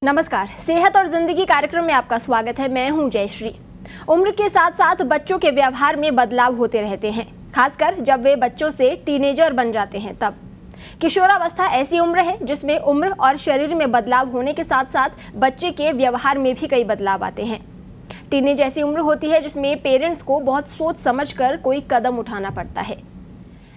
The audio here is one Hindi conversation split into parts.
नमस्कार, सेहत और जिंदगी कार्यक्रम में आपका स्वागत है। मैं हूं जयश्री। उम्र के साथ साथ बच्चों के व्यवहार में बदलाव होते रहते हैं, खासकर जब वे बच्चों से टीनेजर बन जाते हैं तब। किशोरावस्था ऐसी उम्र है जिसमें उम्र और शरीर में बदलाव होने के साथ साथ बच्चे के व्यवहार में भी कई बदलाव आते हैं। टीनेज ऐसी उम्र होती है जिसमें पेरेंट्स को बहुत सोच समझकर कोई कदम उठाना पड़ता है।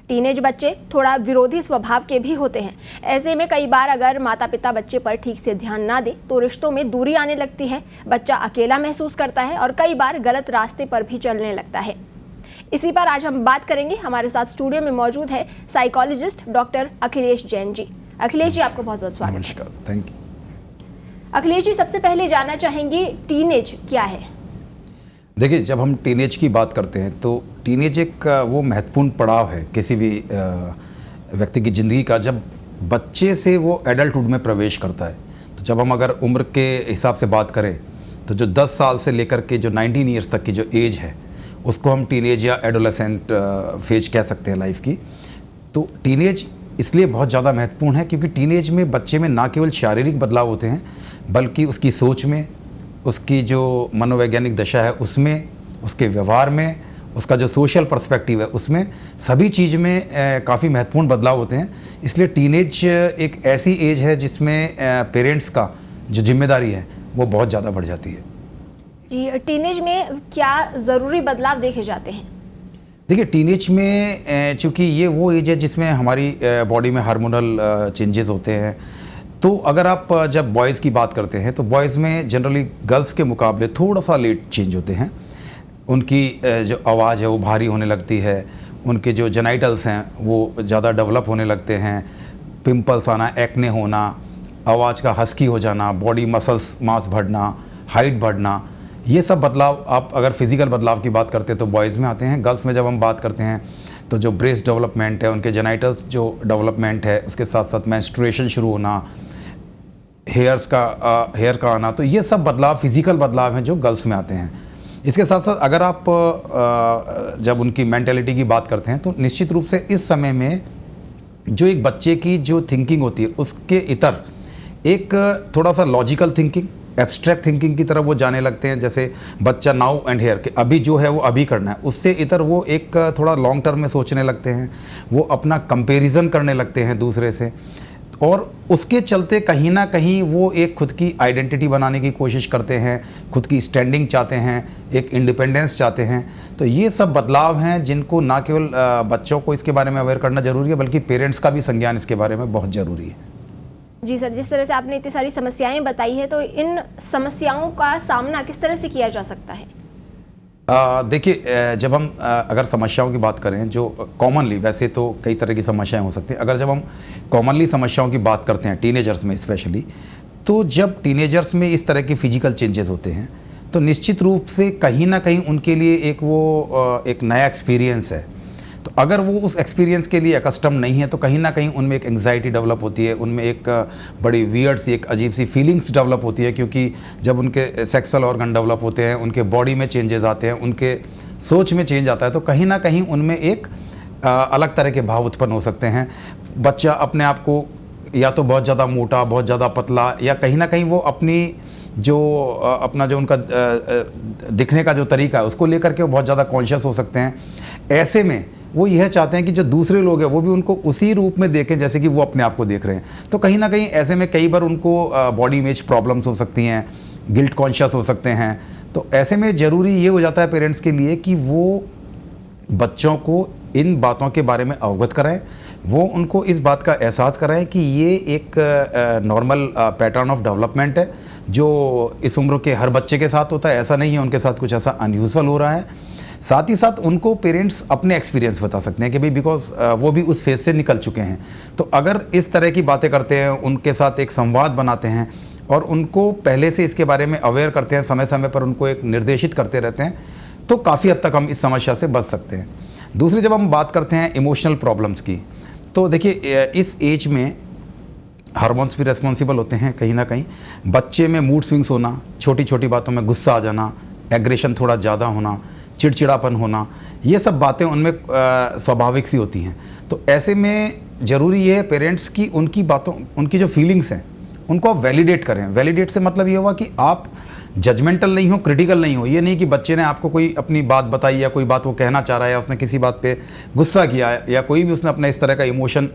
टीनेज बच्चे थोड़ा विरोधी स्वभाव के भी होते हैं। ऐसे में कई बार अगर माता पिता बच्चे पर ठीक से ध्यान ना दे तो रिश्तों में दूरी आने लगती है, बच्चा अकेला महसूस करता है और कई बार गलत रास्ते पर भी चलने लगता है। इसी पर आज हम बात करेंगे। हमारे साथ स्टूडियो में मौजूद है साइकोलॉजिस्ट डॉक्टर अखिलेश जैन जी। अखिलेश जी, आपका बहुत बहुत स्वागत है। नमस्कार, थैंक यू। अखिलेश जी, सबसे पहले जानना चाहेंगे टीनेज क्या है? देखिए, जब हम टीनेज की बात करते हैं तो टीनेज एक वो महत्वपूर्ण पड़ाव है किसी भी व्यक्ति की ज़िंदगी का, जब बच्चे से वो एडल्टहुड में प्रवेश करता है। तो जब हम अगर उम्र के हिसाब से बात करें तो जो 10 साल से लेकर के जो 19 ईयर्स तक की जो एज है उसको हम टीनेज या एडोलेसेंट फेज कह सकते हैं लाइफ की। तो टीनेज इसलिए बहुत ज़्यादा महत्वपूर्ण है क्योंकि टीनेज में बच्चे में ना केवल शारीरिक बदलाव होते हैं बल्कि उसकी सोच में, उसकी जो मनोवैज्ञानिक दशा है उसमें, उसके व्यवहार में, उसका जो सोशल पर्सपेक्टिव है उसमें, सभी चीज़ में काफ़ी महत्वपूर्ण बदलाव होते हैं। इसलिए टीनेज एक ऐसी एज है जिसमें पेरेंट्स का जो जिम्मेदारी है वो बहुत ज़्यादा बढ़ जाती है। जी, टीनेज में क्या ज़रूरी बदलाव देखे जाते हैं? देखिए, टीनेज में चूँकि ये वो एज है जिसमें हमारी बॉडी में हार्मोनल चेंजेस होते हैं। तो अगर आप जब बॉयज़ की बात करते हैं तो बॉयज़ में जनरली गर्ल्स के मुकाबले थोड़ा सा लेट चेंज होते हैं। उनकी जो आवाज़ है वो भारी होने लगती है, उनके जो जेनाइटल्स हैं वो ज़्यादा डेवलप होने लगते हैं, पिंपल्स आना, एक्ने होना, आवाज़ का हस्की हो जाना, बॉडी मसल्स मास बढ़ना, हाइट बढ़ना, ये सब बदलाव आप अगर फिज़िकल बदलाव की बात करते हैं तो बॉयज़ में आते हैं। गर्ल्स में जब हम बात करते हैं तो जो ब्रेस्ट डेवलपमेंट है, उनके जेनाइटल्स जो डेवलपमेंट है, उसके साथ साथ मेंस्ट्रुएशन शुरू होना, हेयर का आना, तो ये सब बदलाव फिज़िकल बदलाव हैं जो गर्ल्स में आते हैं। इसके साथ साथ अगर आप जब उनकी मेंटालिटी की बात करते हैं तो निश्चित रूप से इस समय में जो एक बच्चे की जो थिंकिंग होती है उसके इतर एक थोड़ा सा लॉजिकल थिंकिंग, एब्स्ट्रैक्ट थिंकिंग की तरफ वो जाने लगते हैं। जैसे बच्चा नाउ एंड हेयर के अभी जो है वो अभी करना है, उससे इतर वो एक थोड़ा लॉन्ग टर्म में सोचने लगते हैं, वो अपना कंपैरिजन करने लगते हैं दूसरे से, और उसके चलते कहीं ना कहीं वो एक खुद की आइडेंटिटी बनाने की कोशिश करते हैं, खुद की स्टैंडिंग चाहते हैं, एक इंडिपेंडेंस चाहते हैं। तो ये सब बदलाव हैं जिनको ना केवल बच्चों को इसके बारे में अवेयर करना ज़रूरी है बल्कि पेरेंट्स का भी संज्ञान इसके बारे में बहुत ज़रूरी है। जी सर, जिस तरह से आपने इतनी सारी समस्याएं बताई है तो इन समस्याओं का सामना किस तरह से किया जा सकता है? देखिए, जब हम अगर समस्याओं की बात करें जो कॉमनली, वैसे तो कई तरह की समस्याएं हो सकती हैं, अगर जब हम कॉमनली समस्याओं की बात करते हैं टीनेजर्स में स्पेशली, तो जब टीनेजर्स में इस तरह के फिजिकल चेंजेस होते हैं तो निश्चित रूप से कहीं ना कहीं उनके लिए एक नया एक्सपीरियंस है। तो अगर वो उस एक्सपीरियंस के लिए अकस्टम नहीं है तो कहीं ना कहीं उनमें एक एंग्जाइटी डेवलप होती है, उनमें एक बड़ी वियर्ड सी, एक अजीब सी फीलिंग्स डेवलप होती है, क्योंकि जब उनके सेक्सुअल ऑर्गन डेवलप होते हैं, उनके बॉडी में चेंजेस आते हैं, उनके सोच में चेंज आता है, तो कहीं ना कहीं उनमें एक अलग तरह के भाव उत्पन्न हो सकते हैं। बच्चा अपने आप को या तो बहुत ज़्यादा मोटा, बहुत ज़्यादा पतला, या कहीं ना कहीं वो अपनी जो अपना जो उनका दिखने का जो तरीका है उसको लेकर के वो बहुत ज़्यादा कॉन्शियस हो सकते हैं। ऐसे में वो यह चाहते हैं कि जो दूसरे लोग हैं वो भी उनको उसी रूप में देखें जैसे कि वो अपने आप को देख रहे हैं। तो कहीं ना कहीं ऐसे में कई बार उनको बॉडी इमेज प्रॉब्लम्स हो सकती हैं, गिल्ट कॉन्शियस हो सकते हैं। तो ऐसे में ज़रूरी ये हो जाता है पेरेंट्स के लिए कि वो बच्चों को इन बातों के बारे में अवगत कराएं, वो उनको इस बात का एहसास कराएं कि ये एक नॉर्मल पैटर्न ऑफ डेवलपमेंट है जो इस उम्र के हर बच्चे के साथ होता है, ऐसा नहीं है उनके साथ कुछ ऐसा अनयूजुअल हो रहा है। साथ ही साथ उनको पेरेंट्स अपने एक्सपीरियंस बता सकते हैं कि भाई बिकॉज वो भी उस फेज से निकल चुके हैं। तो अगर इस तरह की बातें करते हैं, उनके साथ एक संवाद बनाते हैं और उनको पहले से इसके बारे में अवेयर करते हैं, समय समय पर उनको एक निर्देशित करते रहते हैं, तो काफ़ी हद तक हम इस समस्या से बच सकते हैं। दूसरी, जब हम बात करते हैं इमोशनल प्रॉब्लम्स की, तो देखिए इस एज में हार्मोन्स भी रेस्पॉन्सिबल होते हैं कहीं ना कहीं। बच्चे में मूड स्विंग्स होना, छोटी छोटी बातों में गुस्सा आ जाना, एग्रेशन थोड़ा ज़्यादा होना, चिड़चिड़ापन होना, ये सब बातें उनमें स्वाभाविक सी होती हैं। तो ऐसे में ज़रूरी ये है पेरेंट्स की उनकी बातों, उनकी जो फीलिंग्स हैं उनको आप वैलिडेट करें। वैलिडेट से मतलब ये हुआ कि आप जजमेंटल नहीं हो, क्रिटिकल नहीं हो। ये नहीं कि बच्चे ने आपको कोई अपनी बात बताई या कोई बात वो कहना चाह रहा है या उसने किसी बात पे गुस्सा किया या कोई भी उसने अपना इस तरह का इमोशन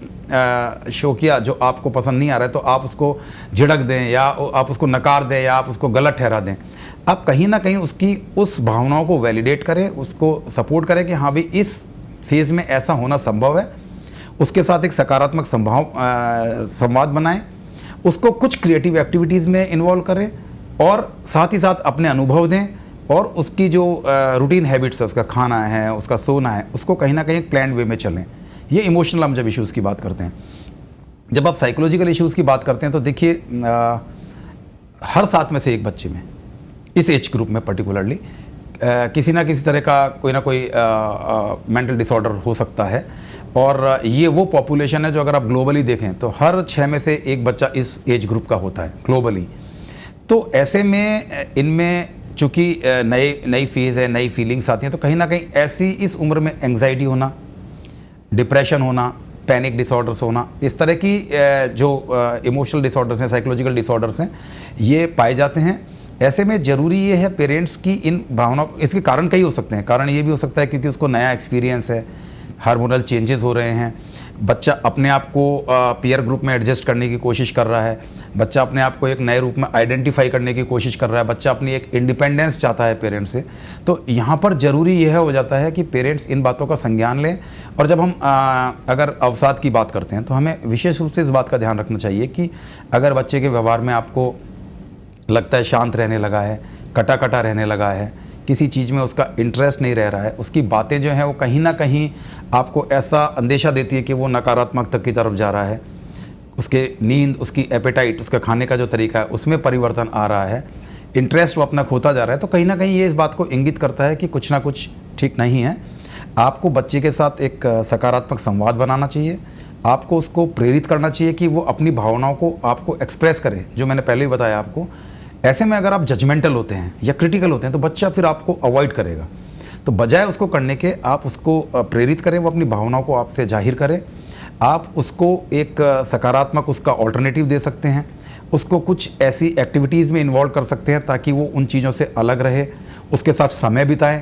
शो किया जो आपको पसंद नहीं आ रहा है, तो आप उसको झिड़क दें या आप उसको नकार दें या आप उसको गलत ठहरा दें। आप कहीं ना कहीं उसकी उस भावनाओं को वैलिडेट करें, उसको सपोर्ट करें कि हाँ भाई इस फेज़ में ऐसा होना संभव है। उसके साथ एक सकारात्मक संवाद बनाएं, उसको कुछ क्रिएटिव एक्टिविटीज़ में इन्वॉल्व करें और साथ ही साथ अपने अनुभव दें और उसकी जो रूटीन हैबिट्स है, उसका खाना है, उसका सोना है, उसको कहीं ना कहीं प्लान्ड वे में चलें। ये इमोशनल हम जब इश्यूज़ की बात करते हैं। जब आप साइकोलॉजिकल इश्यूज़ की बात करते हैं तो देखिए हर 7 में से एक बच्चे में, इस एज ग्रुप में पर्टिकुलरली, किसी ना किसी तरह का कोई ना कोई मेंटल डिसऑर्डर हो सकता है। और ये वो पॉपुलेशन है जो अगर आप ग्लोबली देखें तो हर 6 में से एक बच्चा इस एज ग्रुप का होता है ग्लोबली। तो ऐसे में इनमें चूँकि नई फेज़ है, नई फीलिंग्स आती हैं, तो कहीं ना कहीं ऐसी इस उम्र में एंग्जाइटी होना, डिप्रेशन होना, पैनिक डिसऑर्डर्स होना, इस तरह की जो इमोशनल डिसऑर्डर्स हैं, साइकोलॉजिकल डिसऑर्डर्स हैं, ये पाए जाते हैं। ऐसे में ज़रूरी ये है पेरेंट्स की इन भावनाओं, इसके कारण कई हो सकते हैं। कारण ये भी हो सकता है क्योंकि उसको नया एक्सपीरियंस है, हार्मोनल चेंजेस हो रहे हैं, बच्चा अपने आप को पीयर ग्रुप में एडजस्ट करने की कोशिश कर रहा है, बच्चा अपने आप को एक नए रूप में आइडेंटिफाई करने की कोशिश कर रहा है, बच्चा अपनी एक इंडिपेंडेंस चाहता है पेरेंट्स से। तो यहाँ पर ज़रूरी यह हो जाता है कि पेरेंट्स इन बातों का संज्ञान लें। और जब हम अगर अवसाद की बात करते हैं तो हमें विशेष रूप से इस बात का ध्यान रखना चाहिए कि अगर बच्चे के व्यवहार में आपको लगता है शांत रहने लगा है, कटा कटा रहने लगा है, किसी चीज़ में उसका इंटरेस्ट नहीं रह रहा है, उसकी बातें जो हैं वो कहीं ना कहीं आपको ऐसा अंदेशा देती है कि वो नकारात्मक तक की तरफ जा रहा है, उसके नींद, उसकी एपेटाइट, उसका खाने का जो तरीका है उसमें परिवर्तन आ रहा है, इंटरेस्ट वो अपना खोता जा रहा है, तो कहीं ना कहीं ये इस बात को इंगित करता है कि कुछ ना कुछ ठीक नहीं है। आपको बच्चे के साथ एक सकारात्मक संवाद बनाना चाहिए, आपको उसको प्रेरित करना चाहिए कि वो अपनी भावनाओं को आपको एक्सप्रेस करे, जो मैंने पहले ही बताया आपको। ऐसे में अगर आप जजमेंटल होते हैं या क्रिटिकल होते हैं तो बच्चा फिर आपको अवॉइड करेगा। तो बजाय उसको करने के आप उसको प्रेरित करें, वो अपनी भावनाओं को आपसे जाहिर करे। आप उसको एक सकारात्मक उसका ऑल्टरनेटिव दे सकते हैं, उसको कुछ ऐसी एक्टिविटीज़ में इन्वॉल्व कर सकते हैं ताकि वो उन चीज़ों से अलग रहे, उसके साथ समय बिताएं,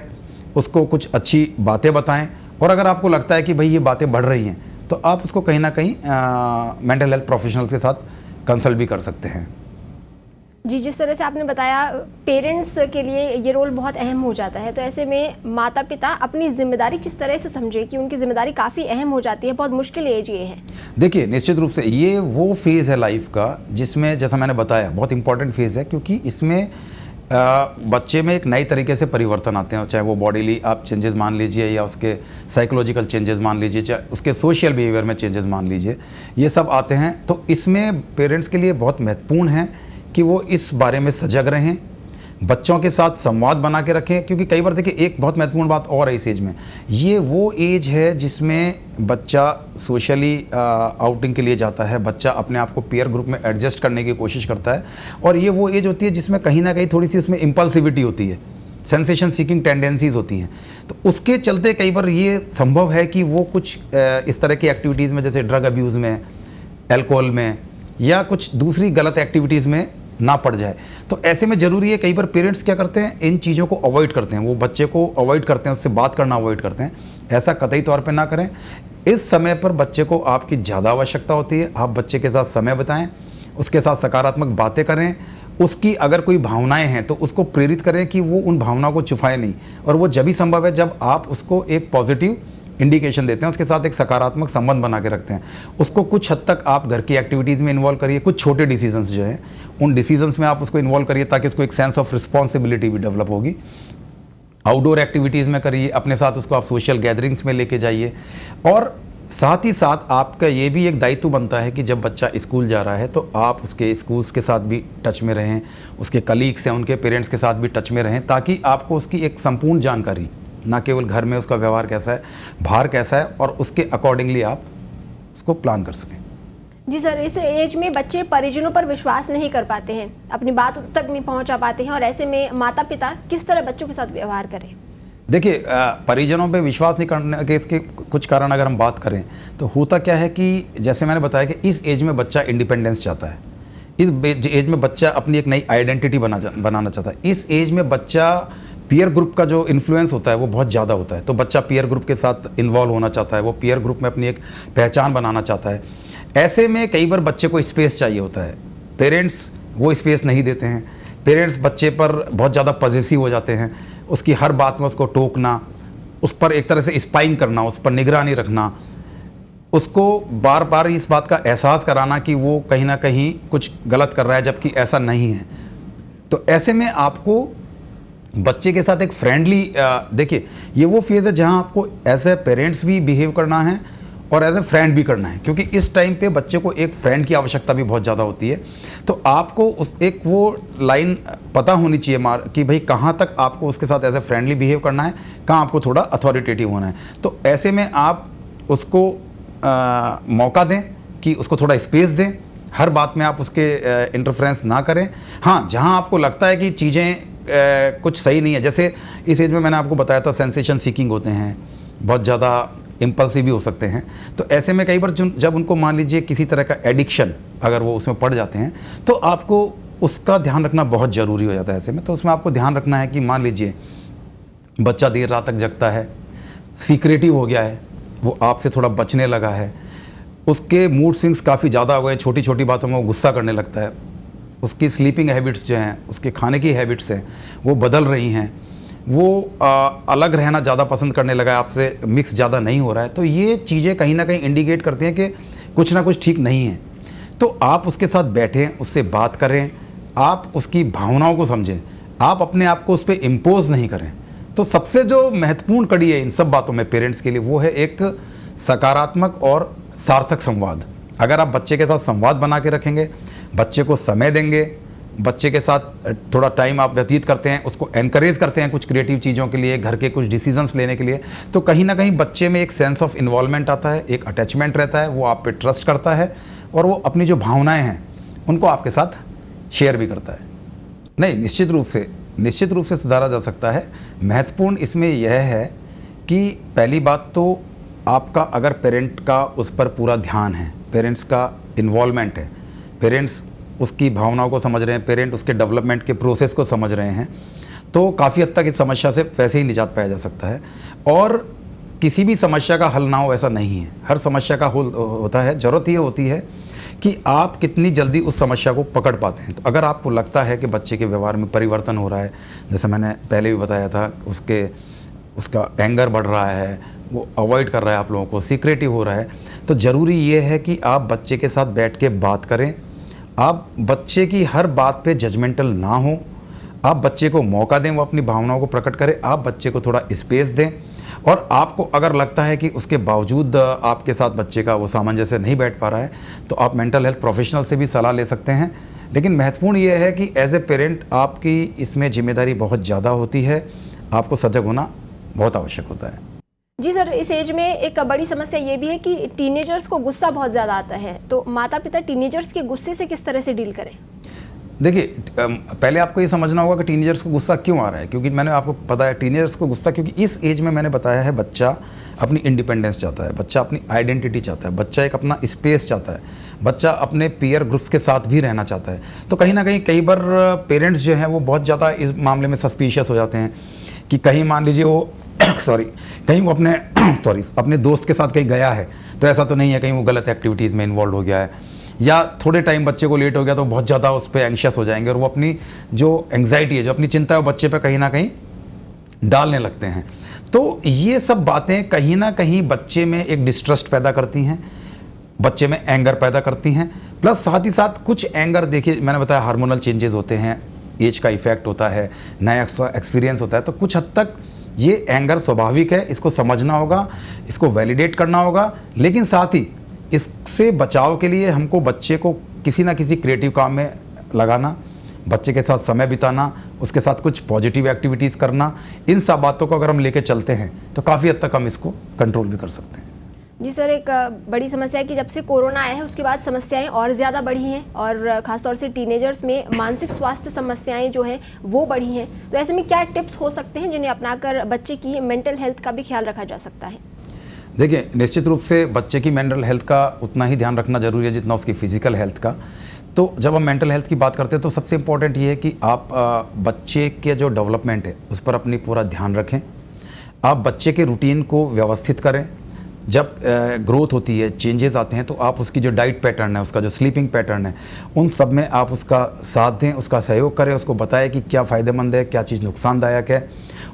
उसको कुछ अच्छी बातें बताएं। और अगर आपको लगता है कि भाई ये बातें बढ़ रही हैं तो आप उसको कहीं ना कहीं मेंटल हेल्थ प्रोफेशनल्स के साथ कंसल्ट भी कर सकते हैं। जी, जिस तरह से आपने बताया पेरेंट्स के लिए ये रोल बहुत अहम हो जाता है, तो ऐसे में माता पिता अपनी जिम्मेदारी किस तरह से समझे कि उनकी जिम्मेदारी काफ़ी अहम हो जाती है, बहुत मुश्किल एज ये है। देखिए, निश्चित रूप से ये वो फेज़ है लाइफ का जिसमें, जैसा मैंने बताया, बहुत इंपॉर्टेंट फेज़ है क्योंकि इसमें बच्चे में एक नई तरीके से परिवर्तन आते हैं, चाहे वो बॉडीली आप चेंजेस मान लीजिए या उसके साइकोलॉजिकल चेंजेस मान लीजिए, चाहे उसके सोशल बिहेवियर में चेंजेस मान लीजिए, ये सब आते हैं। तो इसमें पेरेंट्स के लिए बहुत महत्वपूर्ण है कि वो इस बारे में सजग रहें, बच्चों के साथ संवाद बना के रखें। क्योंकि कई बार देखिए एक बहुत महत्वपूर्ण बात और है इस एज में, ये वो एज है जिसमें बच्चा सोशली आउटिंग के लिए जाता है, बच्चा अपने आप को पीयर ग्रुप में एडजस्ट करने की कोशिश करता है। और ये वो एज होती है जिसमें कहीं ना कहीं थोड़ी सी उसमें इम्पल्सिविटी होती है, सेंसेशन सीकिंग टेंडेंसीज होती हैं। तो उसके चलते कई बार ये संभव है कि वो कुछ इस तरह की एक्टिविटीज़ में, जैसे ड्रग अब्यूज़ में, एल्कोहल में या कुछ दूसरी गलत एक्टिविटीज़ में ना पड़ जाए। तो ऐसे में ज़रूरी है, कई बार पेरेंट्स क्या करते हैं, इन चीज़ों को अवॉइड करते हैं, वो बच्चे को अवॉइड करते हैं, उससे बात करना अवॉइड करते हैं। ऐसा कतई तौर पे ना करें। इस समय पर बच्चे को आपकी ज़्यादा आवश्यकता होती है, आप बच्चे के साथ समय बिताएं, उसके साथ सकारात्मक बातें करें, उसकी अगर कोई भावनाएं हैं तो उसको प्रेरित करें कि वो उन भावनाओं को छुपाए नहीं। और वो जब भी संभव है जब आप उसको एक पॉजिटिव इंडिकेशन देते हैं, उसके साथ एक सकारात्मक संबंध बना के रखते हैं। उसको कुछ हद तक आप घर की एक्टिविटीज़ में इन्वॉल्व करिए, कुछ छोटे डिसीजंस जो हैं उन डिसीजंस में आप उसको इन्वॉल्व करिए ताकि उसको एक सेंस ऑफ रिस्पॉन्सिबिलिटी भी डेवलप होगी। आउटडोर एक्टिविटीज़ में करिए, अपने साथ उसको आप सोशल गैदरिंग्स में लेके जाइए। और साथ ही साथ आपका ये भी एक दायित्व बनता है कि जब बच्चा स्कूल जा रहा है तो आप उसके स्कूल्स के साथ भी टच में रहें, उसके कलीग्स हैं उनके पेरेंट्स के साथ भी टच में रहें, ताकि आपको उसकी एक संपूर्ण जानकारी, ना केवल घर में उसका व्यवहार कैसा है, बाहर कैसा है, और उसके अकॉर्डिंगली आप उसको प्लान कर सकें। जी सर, इस एज में बच्चे परिजनों पर विश्वास नहीं कर पाते हैं, अपनी बात तक नहीं पहुंचा पाते हैं, और ऐसे में माता पिता किस तरह बच्चों के साथ व्यवहार करें? देखिए, परिजनों पे विश्वास नहीं करने के इसके कुछ कारण अगर हम बात करें तो होता क्या है कि जैसे मैंने बताया कि इस एज में बच्चा इंडिपेंडेंस चाहता है, इस एज में बच्चा अपनी एक नई आइडेंटिटी बनाना चाहता है। इस एज में बच्चा पीयर ग्रुप का जो इन्फ्लुएंस होता है वो बहुत ज़्यादा होता है, तो बच्चा पीयर ग्रुप के साथ इन्वॉल्व होना चाहता है, वो पीयर ग्रुप में अपनी एक पहचान बनाना चाहता है। ऐसे में कई बार बच्चे को स्पेस चाहिए होता है, पेरेंट्स वो स्पेस नहीं देते हैं। पेरेंट्स बच्चे पर बहुत ज़्यादा पॉजेसिव हो जाते हैं, उसकी हर बात में उसको टोकना, उस पर एक तरह से स्पाइंग करना, उस पर निगरानी रखना, उसको बार बार इस बात का एहसास कराना कि वो कहीं ना कहीं कुछ गलत कर रहा है, जबकि ऐसा नहीं है। तो ऐसे में आपको बच्चे के साथ एक फ्रेंडली, देखिए ये वो फेज़ है जहां आपको एज ए पेरेंट्स भी बिहेव करना है और एज ए फ्रेंड भी करना है, क्योंकि इस टाइम पे बच्चे को एक फ्रेंड की आवश्यकता भी बहुत ज़्यादा होती है। तो आपको उस एक वो लाइन पता होनी चाहिए कि भाई कहाँ तक आपको उसके साथ एज ए फ्रेंडली बिहेव करना है, कहाँ आपको थोड़ा अथॉरिटेटिव होना है। तो ऐसे में आप उसको मौका दें कि उसको थोड़ा स्पेस दें, हर बात में आप उसके इंटरफेरेंस ना करें। हाँ, जहाँ आपको लगता है कि चीज़ें कुछ सही नहीं है, जैसे इस एज में मैंने आपको बताया था सेंसेशन सीकिंग होते हैं, बहुत ज़्यादा इम्पल्सिव भी हो सकते हैं। तो ऐसे में कई बार जब उनको मान लीजिए किसी तरह का एडिक्शन अगर वो उसमें पड़ जाते हैं, तो आपको उसका ध्यान रखना बहुत ज़रूरी हो जाता है। ऐसे में तो उसमें आपको ध्यान रखना है कि मान लीजिए बच्चा देर रात तक जगता है, सीक्रेटिव हो गया है, वो आपसे थोड़ा बचने लगा है, उसके मूड स्विंग्स काफ़ी ज़्यादा हो गए, छोटी छोटी बातों में वो गुस्सा करने लगता है, उसकी स्लीपिंग हैबिट्स जो हैं, उसके खाने की हैबिट्स हैं वो बदल रही हैं, वो अलग रहना ज़्यादा पसंद करने लगा है, आपसे मिक्स ज़्यादा नहीं हो रहा है, तो ये चीज़ें कहीं ना कहीं इंडिकेट करती हैं कि कुछ ना कुछ ठीक नहीं है। तो आप उसके साथ बैठें, उससे बात करें, आप उसकी भावनाओं को समझें, आप अपने आप को उस पर इम्पोज नहीं करें। तो सबसे जो महत्वपूर्ण कड़ी है इन सब बातों में पेरेंट्स के लिए, वो है एक सकारात्मक और सार्थक संवाद। अगर आप बच्चे के साथ संवाद बना के रखेंगे, बच्चे को समय देंगे, बच्चे के साथ थोड़ा टाइम आप व्यतीत करते हैं, उसको एनकरेज करते हैं कुछ क्रिएटिव चीज़ों के लिए, घर के कुछ डिसीजंस लेने के लिए, तो कहीं ना कहीं बच्चे में एक सेंस ऑफ इन्वॉल्वमेंट आता है, एक अटैचमेंट रहता है, वो आप पे ट्रस्ट करता है और वो अपनी जो भावनाएं हैं उनको आपके साथ शेयर भी करता है। नहीं, निश्चित रूप से सुधारा जा सकता है। महत्वपूर्ण इसमें यह है कि पहली बात तो आपका अगर पेरेंट का उस पर पूरा ध्यान है, पेरेंट्स का इन्वॉल्वमेंट है, पेरेंट्स उसकी भावनाओं को समझ रहे हैं, पेरेंट उसके डेवलपमेंट के प्रोसेस को समझ रहे हैं, तो काफ़ी हद तक इस समस्या से वैसे ही निजात पाया जा सकता है। और किसी भी समस्या का हल ना हो ऐसा नहीं है, हर समस्या का हल होता है। ज़रूरत ये होती है कि आप कितनी जल्दी उस समस्या को पकड़ पाते हैं। तो अगर आपको लगता है कि बच्चे के व्यवहार में परिवर्तन हो रहा है, जैसे मैंने पहले भी बताया था, उसका एंगर बढ़ रहा है, वो अवॉइड कर रहा है आप लोगों को, सीक्रेटिव हो रहा है, तो ज़रूरी ये है कि आप बच्चे के साथ बैठ के बात करें। आप बच्चे की हर बात पे जजमेंटल ना हो, आप बच्चे को मौका दें, वो अपनी भावनाओं को प्रकट करे, आप बच्चे को थोड़ा स्पेस दें। और आपको अगर लगता है कि उसके बावजूद आपके साथ बच्चे का वो सामंजस्य नहीं बैठ पा रहा है, तो आप मेंटल हेल्थ प्रोफेशनल से भी सलाह ले सकते हैं। लेकिन महत्वपूर्ण ये है कि एज ए पेरेंट आपकी इसमें जिम्मेदारी बहुत ज़्यादा होती है, आपको सजग होना बहुत आवश्यक होता है। जी सर, इस एज में एक बड़ी समस्या ये भी है कि टीनेजर्स को गुस्सा बहुत ज़्यादा आता है, तो माता पिता टीनेजर्स के गुस्से से किस तरह से डील करें? देखिए, पहले आपको ये समझना होगा कि टीनेजर्स को गुस्सा क्यों आ रहा है, क्योंकि मैंने आपको बताया टीनेजर्स को गुस्सा क्योंकि इस एज में मैंने बताया है बच्चा अपनी इंडिपेंडेंस चाहता है, बच्चा अपनी आइडेंटिटी चाहता है, बच्चा एक अपना स्पेस चाहता है, बच्चा अपने पीयर ग्रुप्स के साथ भी रहना चाहता है। तो कहीं ना कहीं कई बार पेरेंट्स जो हैं वो बहुत ज़्यादा इस मामले में सस्पिशियस हो जाते हैं कि कहीं मान लीजिए वो कहीं वो अपने दोस्त के साथ कहीं गया है, तो ऐसा तो नहीं है कहीं वो गलत एक्टिविटीज़ में इन्वॉल्व हो गया है, या थोड़े टाइम बच्चे को लेट हो गया तो बहुत ज़्यादा उस पर एंग्शियस हो जाएंगे और वो अपनी जो एंग्जाइटी है, जो अपनी चिंता है, वो बच्चे पे कहीं ना कहीं डालने लगते हैं। तो ये सब बातें कहीं ना कहीं बच्चे में एक डिस्ट्रस्ट पैदा करती हैं, बच्चे में एंगर पैदा करती हैं। प्लस साथ ही साथ कुछ एंगर, देखिए मैंने बताया हार्मोनल चेंजेस होते हैं, एज का इफेक्ट होता है, नया एक्सपीरियंस होता है, तो कुछ हद तक ये एंगर स्वाभाविक है, इसको समझना होगा, इसको वैलिडेट करना होगा। लेकिन साथ ही इससे बचाव के लिए हमको बच्चे को किसी ना किसी क्रिएटिव काम में लगाना, बच्चे के साथ समय बिताना, उसके साथ कुछ पॉजिटिव एक्टिविटीज़ करना, इन सब बातों को अगर हम लेके चलते हैं तो काफ़ी हद तक हम इसको कंट्रोल भी कर सकते हैं। जी सर, एक बड़ी समस्या है कि जब से कोरोना आया है उसके बाद समस्याएं और ज़्यादा बढ़ी हैं और ख़ासतौर से टीनेजर्स में मानसिक स्वास्थ्य समस्याएं जो हैं वो बढ़ी हैं। तो ऐसे में क्या टिप्स हो सकते हैं जिन्हें अपनाकर बच्चे की मेंटल हेल्थ का भी ख्याल रखा जा सकता है? देखिए, निश्चित रूप से बच्चे की मेंटल हेल्थ का उतना ही ध्यान रखना जरूरी है जितना उसकी फिजिकल हेल्थ का। तो जब हम मेंटल हेल्थ की बात करते हैं तो सबसे इम्पोर्टेंट ये है कि आप बच्चे के जो डेवलपमेंट है उस पर अपनी पूरा ध्यान रखें। आप बच्चे के रूटीन को व्यवस्थित करें। जब ग्रोथ होती है, चेंजेस आते हैं, तो आप उसकी जो डाइट पैटर्न है, उसका जो स्लीपिंग पैटर्न है, उन सब में आप उसका साथ दें, उसका सहयोग करें, उसको बताएं कि क्या फ़ायदेमंद है, क्या चीज़ नुकसानदायक है।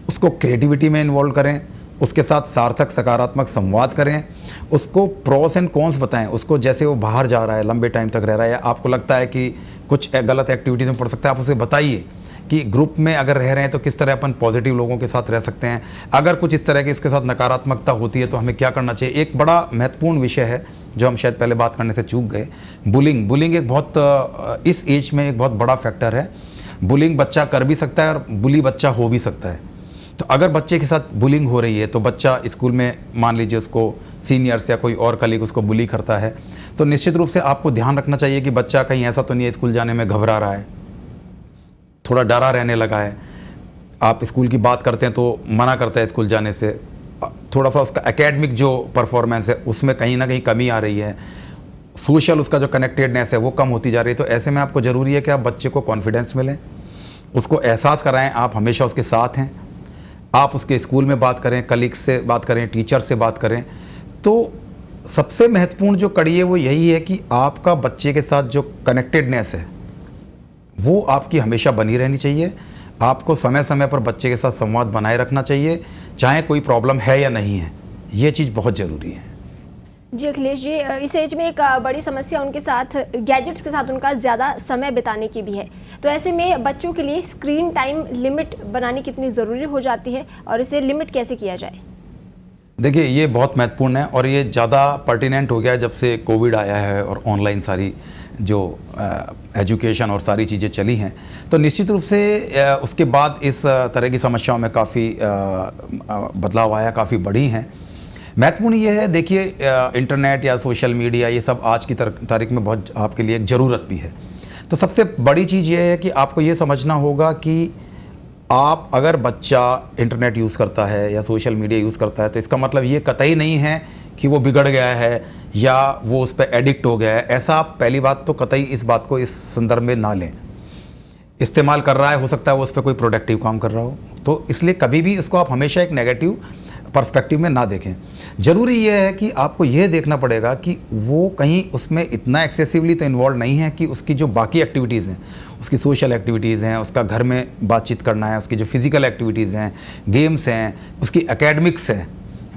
उसको क्रिएटिविटी में इन्वॉल्व करें, उसके साथ सार्थक सकारात्मक संवाद करें, उसको प्रोस एंड कॉन्स बताएं। उसको जैसे वो बाहर जा रहा है, लंबे टाइम तक रह रहा है, या आपको लगता है कि कुछ गलत एक्टिविटीज़ में पड़ सकता है, आप उसे बताइए कि ग्रुप में अगर रह रहे हैं तो किस तरह अपन पॉजिटिव लोगों के साथ रह सकते हैं। अगर कुछ इस तरह की इसके साथ नकारात्मकता होती है तो हमें क्या करना चाहिए। एक बड़ा महत्वपूर्ण विषय है जो हम शायद पहले बात करने से चूक गए, बुलिंग एक बहुत इस एज में एक बहुत बड़ा फैक्टर है। बुलिंग बच्चा कर भी सकता है और बुली बच्चा हो भी सकता है। तो अगर बच्चे के साथ बुलिंग हो रही है तो बच्चा स्कूल में मान लीजिए उसको सीनियर्स या कोई और कलीग उसको बुली करता है, तो निश्चित रूप से आपको ध्यान रखना चाहिए कि बच्चा कहीं ऐसा तो नहीं है स्कूल जाने में घबरा रहा है, थोड़ा डरा रहने लगा है। आप स्कूल की बात करते हैं तो मना करता है स्कूल जाने से, थोड़ा सा उसका एकेडमिक जो परफॉर्मेंस है उसमें कहीं ना कहीं कमी आ रही है, सोशल उसका जो कनेक्टेडनेस है वो कम होती जा रही है। तो ऐसे में आपको ज़रूरी है कि आप बच्चे को कॉन्फिडेंस मिलें, उसको एहसास कराएं आप हमेशा उसके साथ हैं। आप उसके स्कूल में बात करें, कलीग्स से बात करें, टीचर से बात करें। तो सबसे महत्वपूर्ण जो कड़ी है वो यही है कि आपका बच्चे के साथ जो कनेक्टेडनेस है वो आपकी हमेशा बनी रहनी चाहिए। आपको समय समय पर बच्चे के साथ संवाद बनाए रखना चाहिए, चाहे कोई प्रॉब्लम है या नहीं है। ये चीज़ बहुत ज़रूरी है। जी अखिलेश जी, इस एज में एक बड़ी समस्या उनके साथ गैजेट्स के साथ उनका ज़्यादा समय बिताने की भी है। तो ऐसे में बच्चों के लिए स्क्रीन टाइम लिमिट बनानी कितनी ज़रूरी हो जाती है और इसे लिमिट कैसे किया जाए? देखिए, ये बहुत महत्वपूर्ण है और ये ज़्यादा पर्टिनेंट हो गया है जब से कोविड आया है और ऑनलाइन सारी जो एजुकेशन और सारी चीज़ें चली हैं। तो निश्चित रूप से उसके बाद इस तरह की समस्याओं में काफ़ी बदलाव आया, काफ़ी बढ़ी हैं। महत्वपूर्ण ये है, देखिए इंटरनेट या सोशल मीडिया ये सब आज की तारीख में बहुत आपके लिए एक ज़रूरत भी है। तो सबसे बड़ी चीज़ ये है कि आपको ये समझना होगा कि आप अगर बच्चा इंटरनेट यूज़ करता है या सोशल मीडिया यूज़ करता है तो इसका मतलब ये कतई नहीं है कि वो बिगड़ गया है या वो उस पर एडिक्ट हो गया है। ऐसा आप पहली बात तो कतई इस बात को इस संदर्भ में ना लें। इस्तेमाल कर रहा है, हो सकता है वो उस पर कोई प्रोडक्टिव काम कर रहा हो, तो इसलिए कभी भी इसको आप हमेशा एक नेगेटिव पर्सपेक्टिव में ना देखें। ज़रूरी ये है कि आपको ये देखना पड़ेगा कि वो कहीं उसमें इतना एक्सेसिवली तो इन्वॉल्व नहीं है कि उसकी जो बाकी एक्टिविटीज़ हैं, उसकी सोशल एक्टिविटीज़ हैं, उसका घर में बातचीत करना है, उसकी जो फिज़िकल एक्टिविटीज़ हैं, गेम्स हैं, उसकी एकेडमिक्स हैं,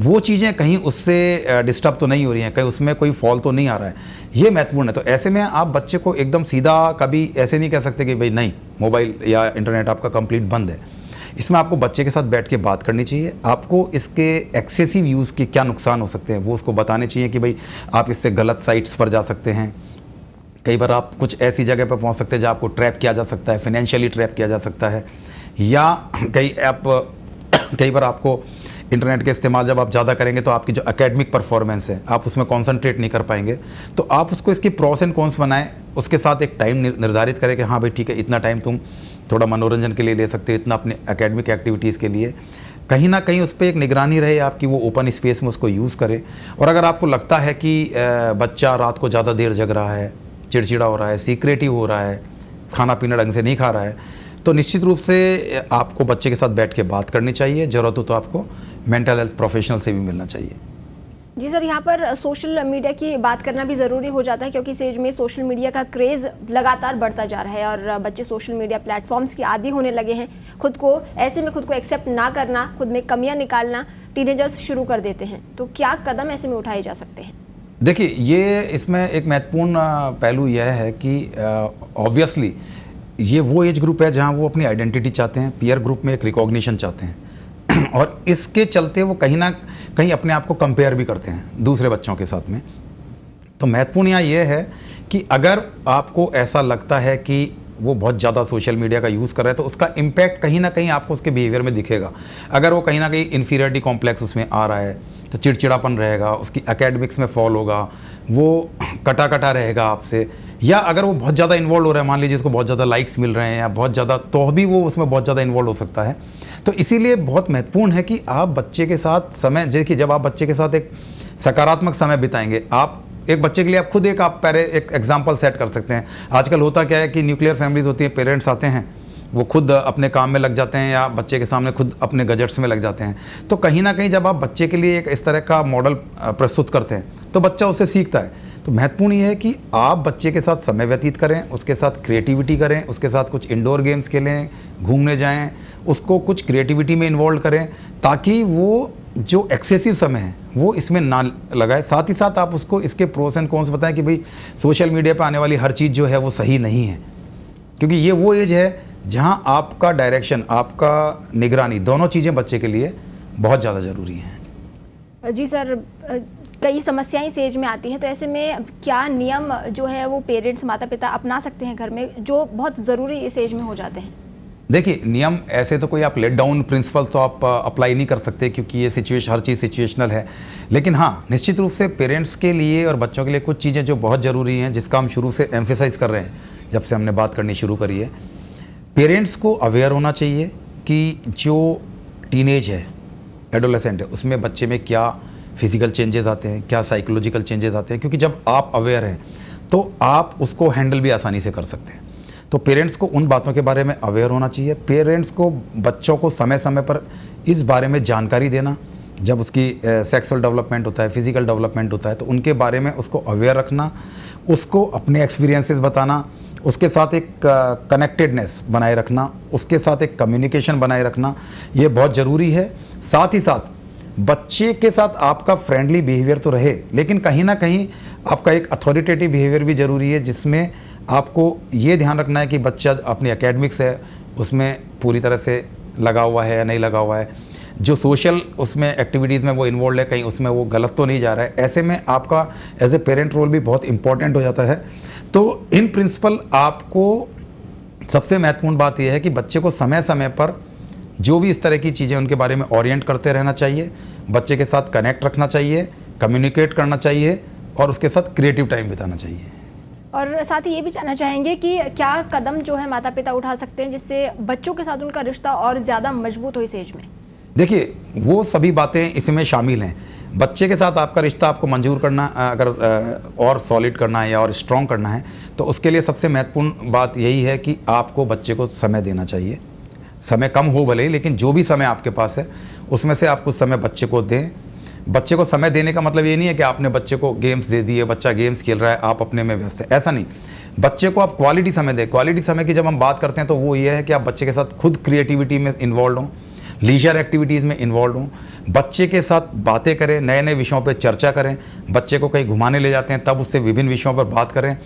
वो चीज़ें कहीं उससे डिस्टर्ब तो नहीं हो रही हैं, कहीं उसमें कोई फॉल तो नहीं आ रहा है। ये महत्वपूर्ण है। तो ऐसे में आप बच्चे को एकदम सीधा कभी ऐसे नहीं कह सकते कि भाई नहीं, मोबाइल या इंटरनेट आपका कंप्लीट बंद है। इसमें आपको बच्चे के साथ बैठ के बात करनी चाहिए। आपको इसके एक्सेसिव यूज़ के क्या नुकसान हो सकते हैं वो उसको बताने चाहिए कि भाई आप इससे गलत साइट्स पर जा सकते हैं, कई बार आप कुछ ऐसी जगह पर पहुंच सकते हैं जहाँ आपको ट्रैप किया जा सकता है, फाइनेंशियली ट्रैप किया जा सकता है, या कई बार आपको इंटरनेट के इस्तेमाल जब आप ज़्यादा करेंगे तो आपकी जो एकेडमिक परफॉर्मेंस है आप उसमें कॉन्सेंट्रेट नहीं कर पाएंगे। तो आप उसको इसकी प्रोस एंड कॉन्स बनाएं, उसके साथ एक टाइम निर्धारित करें कि हाँ भाई ठीक है, इतना टाइम तुम थोड़ा मनोरंजन के लिए ले सकते हो, इतना अपने एकेडमिक एक्टिविटीज़ के लिए। कहीं ना कहीं उस पर एक निगरानी रहे आपकी, वो ओपन स्पेस में उसको यूज़ करे। और अगर आपको लगता है कि बच्चा रात को ज़्यादा देर जग रहा है, चिड़चिड़ा हो रहा है, सीक्रेटिव हो रहा है, खाना पीना ढंग से नहीं खा रहा है, तो निश्चित रूप से आपको बच्चे के साथ बैठ के बात करनी चाहिए। ज़रूरत हो तो आपको मेंटल हेल्थ प्रोफेशनल से भी मिलना चाहिए। जी सर, यहाँ पर सोशल मीडिया की बात करना भी ज़रूरी हो जाता है क्योंकि इस एज में सोशल मीडिया का क्रेज़ लगातार बढ़ता जा रहा है और बच्चे सोशल मीडिया प्लेटफॉर्म्स के आदी होने लगे हैं। खुद को एक्सेप्ट ना करना, खुद में कमियां निकालना टीनेजर्स शुरू कर देते हैं। तो क्या कदम ऐसे में उठाए जा सकते हैं? देखिए, ये इसमें एक महत्वपूर्ण पहलू यह है कि ऑब्वियसली ये वो एज ग्रुप है जहाँ वो अपनी आइडेंटिटी चाहते हैं, पीयर ग्रुप में एक रिकॉग्निशन चाहते हैं और इसके चलते वो कहीं ना कहीं अपने आप को कंपेयर भी करते हैं दूसरे बच्चों के साथ में। तो महत्वपूर्ण यहाँ ये है कि अगर आपको ऐसा लगता है कि वो बहुत ज़्यादा सोशल मीडिया का यूज़ कर रहा है तो उसका इम्पैक्ट कहीं ना कहीं आपको उसके बिहेवियर में दिखेगा। अगर वो कहीं ना कहीं इन्फीरियरिटी कॉम्प्लेक्स उसमें आ रहा है तो चिड़चिड़ापन रहेगा, उसकी एकेडमिक्स में फॉल होगा, वो कटा रहेगा आपसे, या अगर वो बहुत ज़्यादा इन्वॉल्व हो रहा है, मान लीजिए उसको बहुत ज़्यादा लाइक्स मिल रहे हैं या बहुत ज़्यादा, तो भी वो उसमें बहुत ज़्यादा इन्वॉल्व हो सकता है। तो इसीलिए बहुत महत्वपूर्ण है कि आप बच्चे के साथ समय, देखिए जब आप बच्चे के साथ एक सकारात्मक समय बिताएंगे, आप एक बच्चे के लिए आप खुद एक एग्जाम्पल सेट कर सकते हैं। आजकल होता क्या है कि न्यूक्लियर फैमिलीज होती हैं, पेरेंट्स आते हैं, वो खुद अपने काम में लग जाते हैं या बच्चे के सामने खुद अपने गैजेट्स में लग जाते हैं। तो कहीं ना कहीं जब आप बच्चे के लिए एक इस तरह का मॉडल प्रस्तुत करते हैं तो बच्चा उससे सीखता है। तो महत्वपूर्ण ये है कि आप बच्चे के साथ समय व्यतीत करें, उसके साथ क्रिएटिविटी करें, उसके साथ कुछ इंडोर गेम्स खेलें, घूमने जाएं, उसको कुछ क्रिएटिविटी में इन्वॉल्व करें, ताकि वो जो एक्सेसिव समय है वो इसमें ना लगाए। साथ ही साथ आप उसको इसके प्रोस एंड कॉन्स बताएं कि भाई सोशल मीडिया पर आने वाली हर चीज़ जो है वो सही नहीं है, क्योंकि ये वो एज है जहां आपका डायरेक्शन, आपका निगरानी, दोनों चीज़ें बच्चे के लिए बहुत ज़्यादा ज़रूरी हैं। जी सर, कई समस्याएं इस एज में आती हैं, तो ऐसे में क्या नियम जो है वो पेरेंट्स, माता पिता अपना सकते हैं घर में, जो बहुत ज़रूरी इस एज में हो जाते हैं? देखिए, नियम ऐसे तो कोई आप लेट डाउन प्रिंसिपल तो आप अप्लाई नहीं कर सकते, क्योंकि ये हर चीज़ सिचुएशनल है। लेकिन हाँ, निश्चित रूप से पेरेंट्स के लिए और बच्चों के लिए कुछ चीज़ें जो बहुत ज़रूरी हैं, जिसका हम शुरू से एम्फेसाइज कर रहे हैं जब से हमने बात करनी शुरू करी है। पेरेंट्स को अवेयर होना चाहिए कि जो टीनेज है, एडोलेसेंट है, उसमें बच्चे में क्या फिजिकल चेंजेस आते हैं, क्या साइकोलॉजिकल चेंजेस आते हैं, क्योंकि जब आप अवेयर हैं तो आप उसको हैंडल भी आसानी से कर सकते हैं। तो पेरेंट्स को उन बातों के बारे में अवेयर होना चाहिए। पेरेंट्स को बच्चों को समय समय पर इस बारे में जानकारी देना, जब उसकी सेक्सुअल डेवलपमेंट होता है, फिजिकल डेवलपमेंट होता है, तो उनके बारे में उसको अवेयर रखना, उसको अपने एक्सपीरियंसेस बताना, उसके साथ एक कनेक्टेडनेस बनाए रखना, उसके साथ एक कम्युनिकेशन बनाए रखना, ये बहुत ज़रूरी है। साथ ही साथ बच्चे के साथ आपका फ्रेंडली बिहेवियर तो रहे, लेकिन कहीं ना कहीं आपका एक अथॉरिटेटिव बिहेवियर भी ज़रूरी है, जिसमें आपको ये ध्यान रखना है कि बच्चा अपनी एकेडमिक्स है उसमें पूरी तरह से लगा हुआ है या नहीं लगा हुआ है, जो सोशल उसमें एक्टिविटीज़ में वो इन्वॉल्व है, कहीं उसमें वो गलत तो नहीं जा रहा है। ऐसे में आपका एज ए पेरेंट रोल भी बहुत इंपॉर्टेंट हो जाता है। तो इन प्रिंसिपल आपको सबसे महत्वपूर्ण बात यह है कि बच्चे को समय समय पर जो भी इस तरह की चीज़ें उनके बारे में ओरिएंट करते रहना चाहिए, बच्चे के साथ कनेक्ट रखना चाहिए, कम्युनिकेट करना चाहिए और उसके साथ क्रिएटिव टाइम बिताना चाहिए। और साथ ही ये भी जानना चाहेंगे कि क्या कदम जो है माता पिता उठा सकते हैं जिससे बच्चों के साथ उनका रिश्ता और ज़्यादा मजबूत हो इस एज में? देखिए, वो सभी बातें इसमें शामिल हैं। बच्चे के साथ आपका रिश्ता आपको मंजूर करना, अगर और सॉलिड करना है या और स्ट्रॉन्ग करना है, तो उसके लिए सबसे महत्वपूर्ण बात यही है कि आपको बच्चे को समय देना चाहिए। समय कम हो भले ही, लेकिन जो भी समय आपके पास है उसमें से आप कुछ समय बच्चे को दें। बच्चे को समय देने का मतलब ये नहीं है कि आपने बच्चे को गेम्स दे दिए, बच्चा गेम्स खेल रहा है, आप अपने में व्यस्त है, ऐसा नहीं। बच्चे को आप क्वालिटी समय दें। क्वालिटी समय की जब हम बात करते हैं तो वो ये है कि आप बच्चे के साथ खुद क्रिएटिविटी में इन्वॉल्व हों, लीजर एक्टिविटीज़ में इन्वॉल्व हों, बच्चे के साथ बातें करें, नए नए विषयों पर चर्चा करें। बच्चे को कहीं घुमाने ले जाते हैं तब उससे विभिन्न विषयों पर बात करें।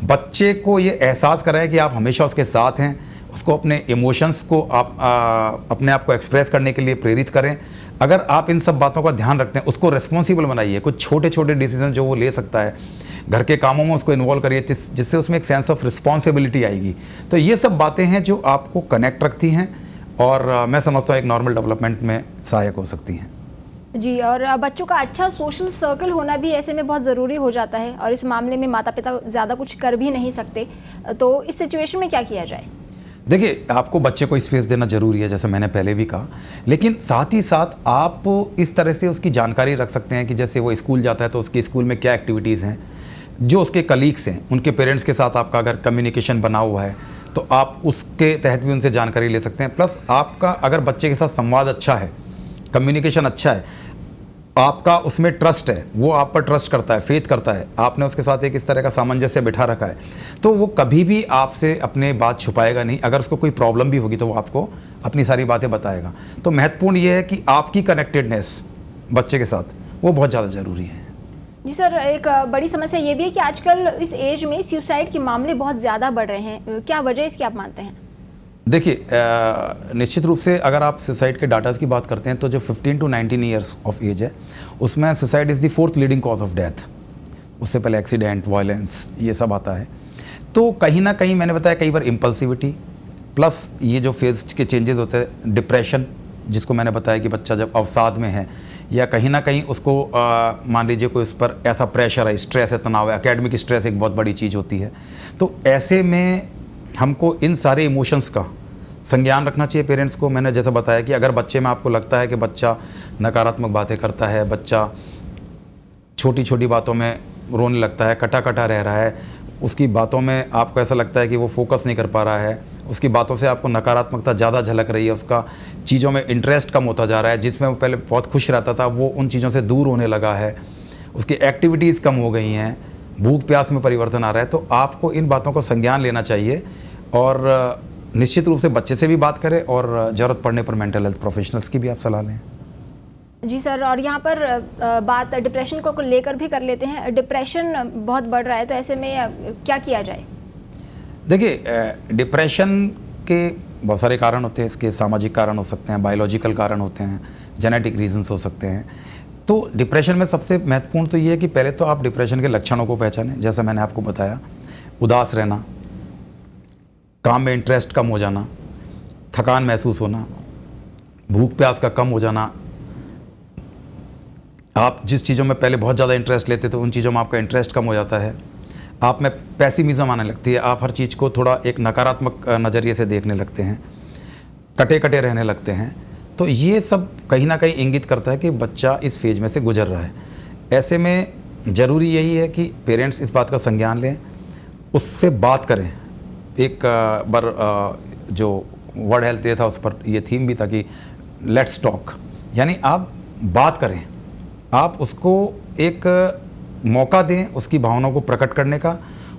बच्चे को ये एहसास कराएं कि आप हमेशा उसके साथ हैं। उसको अपने इमोशंस को आप अपने आप को एक्सप्रेस करने के लिए प्रेरित करें। अगर आप इन सब बातों का ध्यान रखते हैं, उसको रिस्पॉन्सिबल बनाइए। कुछ छोटे छोटे डिसीजन जो वो ले सकता है, घर के कामों में उसको इन्वॉल्व करिए, जिससे उसमें एक सेंस ऑफ रिस्पॉन्सिबिलिटी आएगी। तो ये सब बातें हैं जो आपको कनेक्ट रखती हैं और मैं समझता हूँ एक नॉर्मल डेवलपमेंट में सहायक हो सकती हैं। जी, और बच्चों का अच्छा सोशल सर्कल होना भी ऐसे में बहुत ज़रूरी हो जाता है, और इस मामले में माता पिता ज़्यादा कुछ कर भी नहीं सकते। तो इस सिचुएशन में क्या किया जाए? देखिए, आपको बच्चे को स्पेस देना जरूरी है, जैसे मैंने पहले भी कहा, लेकिन साथ ही साथ आप इस तरह से उसकी जानकारी रख सकते हैं कि जैसे वो स्कूल जाता है तो उसके स्कूल में क्या एक्टिविटीज़ हैं, जो उसके कलीग्स हैं, उनके पेरेंट्स के साथ आपका अगर कम्युनिकेशन बना हुआ है तो आप उसके तहत भी उनसे जानकारी ले सकते हैं। प्लस आपका अगर बच्चे के साथ संवाद अच्छा है, कम्युनिकेशन अच्छा है, आपका उसमें ट्रस्ट है, वो आप पर ट्रस्ट करता है, फेथ करता है, आपने उसके साथ एक इस तरह का सामंजस्य बिठा रखा है, तो वो कभी भी आपसे अपने बात छुपाएगा नहीं। अगर उसको कोई प्रॉब्लम भी होगी तो वो आपको अपनी सारी बातें बताएगा। तो महत्वपूर्ण ये है कि आपकी कनेक्टेडनेस बच्चे के साथ वो बहुत ज़्यादा ज़रूरी है। जी सर, एक बड़ी समस्या ये भी है कि आजकल इस एज में सुसाइड के मामले बहुत ज़्यादा बढ़ रहे हैं। क्या वजह इसकी आप मानते हैं? देखिए, निश्चित रूप से अगर आप सुसाइड के डाटास की बात करते हैं तो जो 15 to 19 ईयर्स ऑफ एज है उसमें suicide is the 4th leading cause of death. उससे पहले एक्सीडेंट, वायलेंस, ये सब आता है। तो कहीं ना कहीं मैंने बताया कई बार इम्पल्सिविटी प्लस ये जो फेज के चेंजेस होते हैं, डिप्रेशन, जिसको मैंने बताया कि बच्चा जब अवसाद में है या कहीं ना कहीं उसको मान लीजिए कोई उस पर ऐसा प्रेशर है, स्ट्रेस है, तनाव है, एकेडमिक स्ट्रेस एक बहुत बड़ी चीज़ होती है। तो ऐसे में हमको इन सारे इमोशंस का संज्ञान रखना चाहिए पेरेंट्स को। मैंने जैसा बताया कि अगर बच्चे में आपको लगता है कि बच्चा नकारात्मक बातें करता है, बच्चा छोटी छोटी बातों में रोने लगता है, कटा कटा रह रहा है, उसकी बातों में आपको ऐसा लगता है कि वो फोकस नहीं कर पा रहा है, उसकी बातों से आपको नकारात्मकता ज़्यादा झलक रही है, उसका चीज़ों में इंटरेस्ट कम होता जा रहा है, जिसमें वो पहले बहुत खुश रहता था वो उन चीज़ों से दूर होने लगा है, उसकी एक्टिविटीज़ कम हो गई हैं, भूख प्यास में परिवर्तन आ रहा है, तो आपको इन बातों का संज्ञान लेना चाहिए और निश्चित रूप से बच्चे से भी बात करें और ज़रूरत पड़ने पर मेंटल हेल्थ प्रोफेशनल्स की भी आप सलाह लें। जी सर, और यहाँ पर बात डिप्रेशन को लेकर भी कर लेते हैं। डिप्रेशन बहुत बढ़ रहा है, तो ऐसे में क्या किया जाए? देखिए, डिप्रेशन के बहुत सारे कारण होते हैं, इसके सामाजिक कारण हो सकते हैं, बायोलॉजिकल कारण होते हैं, जेनेटिक रीजंस हो सकते हैं। तो डिप्रेशन में सबसे महत्वपूर्ण तो ये है कि पहले तो आप डिप्रेशन के लक्षणों को पहचानें, जैसा मैंने आपको बताया, उदास रहना, काम में इंटरेस्ट कम हो जाना, थकान महसूस होना, भूख प्यास का कम हो जाना, आप जिस चीज़ों में पहले बहुत ज़्यादा इंटरेस्ट लेते थे उन चीज़ों में आपका इंटरेस्ट कम हो जाता है, आप में पैसिमिज्म आने लगती है, आप हर चीज़ को थोड़ा एक नकारात्मक नज़रिए से देखने लगते हैं, कटे कटे रहने लगते हैं। तो ये सब कहीं ना कहीं इंगित करता है कि बच्चा इस फेज में से गुजर रहा है। ऐसे में ज़रूरी यही है कि पेरेंट्स इस बात का संज्ञान लें, उससे बात करें। एक बार जो वर्ल्ड हेल्थ डे था उस पर ये थीम भी था कि लेट्स टॉक, यानी आप बात करें, आप उसको एक मौका दें उसकी भावनाओं को प्रकट करने का,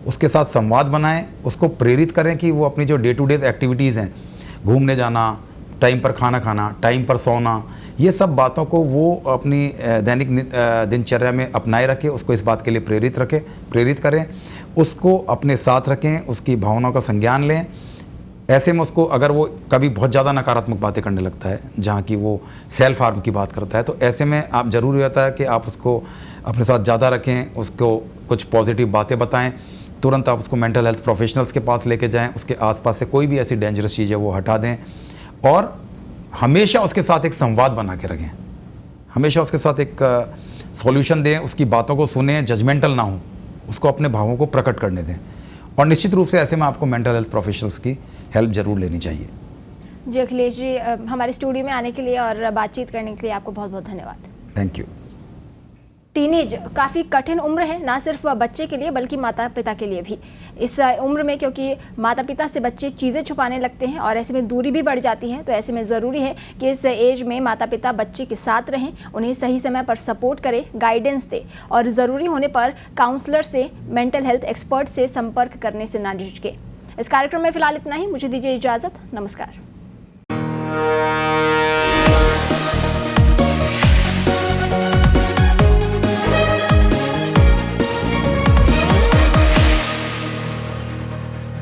उसके साथ संवाद बनाएं, उसको प्रेरित करें कि वो अपनी जो डे टू डे एक्टिविटीज़ हैं, घूमने जाना, टाइम पर खाना खाना, टाइम पर सोना, ये सब बातों को वो अपनी दैनिक दिनचर्या में अपनाए रखें, उसको इस बात के लिए प्रेरित करें, उसको अपने साथ रखें, उसकी भावनाओं का संज्ञान लें। ऐसे में उसको अगर वो कभी बहुत ज़्यादा नकारात्मक बातें करने लगता है, जहाँ की वो सेल्फ हार्म की बात करता है, तो ऐसे में आप ज़रूरी होता है कि आप उसको अपने साथ ज़्यादा रखें, उसको कुछ पॉजिटिव बातें बताएं, तुरंत आप उसको मेंटल हेल्थ प्रोफेशनल्स के पास लेके जाएं, उसके आसपास से कोई भी ऐसी डेंजरस चीज़ है वो हटा दें और हमेशा उसके साथ एक संवाद बना के रखें, हमेशा उसके साथ एक सॉल्यूशन दें, उसकी बातों को सुने, जजमेंटल ना हो, उसको अपने भावों को प्रकट करने दें। और निश्चित रूप से ऐसे में आपको मेंटल हेल्थ प्रोफेशनल्स की हेल्प ज़रूर लेनी चाहिए। जी अखिलेश जी, हमारे स्टूडियो में आने के लिए और बातचीत करने के लिए आपको बहुत बहुत धन्यवाद। Thank you. टीनेज काफ़ी कठिन उम्र है, ना सिर्फ बच्चे के लिए बल्कि माता पिता के लिए भी। इस उम्र में क्योंकि माता पिता से बच्चे चीज़ें छुपाने लगते हैं और ऐसे में दूरी भी बढ़ जाती है, तो ऐसे में ज़रूरी है कि इस एज में माता पिता बच्चे के साथ रहें, उन्हें सही समय पर सपोर्ट करें, गाइडेंस दें और ज़रूरी होने पर काउंसलर से, मेंटल हेल्थ एक्सपर्ट से संपर्क करने से ना झिझकें। इस कार्यक्रम में फिलहाल इतना ही, मुझे दीजिए इजाज़त, नमस्कार।